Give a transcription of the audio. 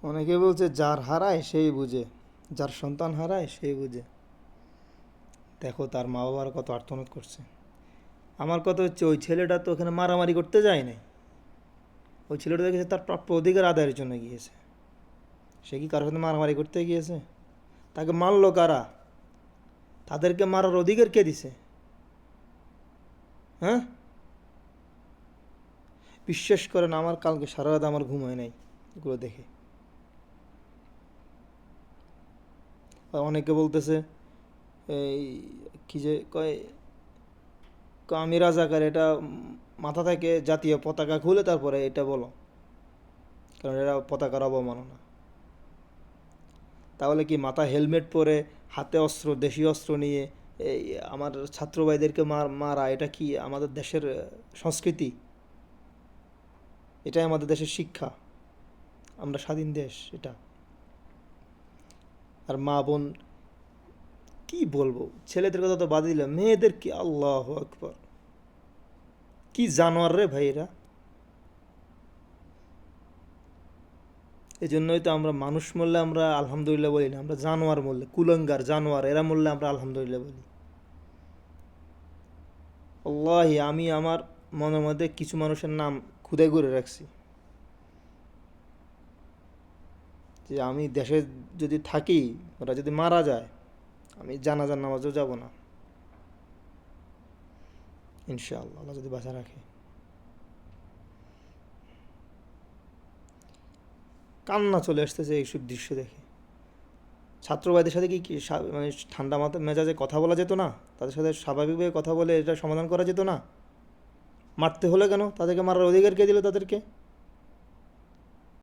অনেকে বলছে যার হারায় সেই বুঝে, যার সন্তান হারায় সেই বুঝে। দেখো তার মা বাবার কত আর্তনাদ করছে। আমার কথা হচ্ছে ওই ছেলেটা তো ওখানে মারামারি করতে যায় নাই। ওই ছেলেটা দেখেছে তার প্রাপ্য অধিকার আদায়ের জন্য গিয়েছে। সে কি কারোর সাথে মারামারি করতে গিয়েছে? তাকে মারলো কারা? তাদেরকে মারার অধিকার কে দিছে? হ্যাঁ, বিশ্বাস করেন আমার কালকে সারা রাত আমার ঘুম হয় নাই এগুলো দেখে। আর অনেকে বলতেছে এই কি যে কয়, আমি রাজাকার, এটা মাথা থেকে জাতীয় পতাকা খুলে তারপরে এটা বলো, কারণ এটা পতাকার অবমাননা। তাহলে কি মাথা হেলমেট পরে হাতে অস্ত্র, দেশীয় অস্ত্র নিয়ে এই আমার ছাত্র ভাইদেরকে মারা এটা কি আমাদের দেশের সংস্কৃতি? এটাই আমাদের দেশের শিক্ষা? আমরা স্বাধীন দেশ এটা। আর মা বোন কি বলবো, ছেলেদের কথা তো বাদ দিলাম, মেয়েদের কি, আল্লাহ আকবার, কি জানোয়ার রে ভাই এরা। এই জন্যই তো আমরা মানুষ মরলে আমরা আলহামদুলিল্লাহ বলি না, আমরা জানোয়ার মরলে, কুলঙ্গার জানোয়ার এরা মরলে আমরা আলহামদুলিল্লাহ বলি। আল্লাহি আমি আমার মনের মধ্যে কিছু মানুষের নাম খুদাই করে রাখছি, যে আমি দেশে যদি থাকি, ওরা যদি মারা যায়, আমি জানাজার নামাজও যাব না ইনশাআল্লাহ, আল্লাহ যদি বাঁচা রাখে। কান্না চলে আসতেছে এইসব দৃশ্য দেখে। ছাত্রবাদের সাথে কি মানে ঠান্ডা মাথা মেজাজে কথা বলা যেত না? তাদের সাথে স্বাভাবিকভাবে কথা বলে এটা সমাধান করা যেত না? মারতে হলে কেন? তাদেরকে মারার অধিকার কে দিল তাদেরকে?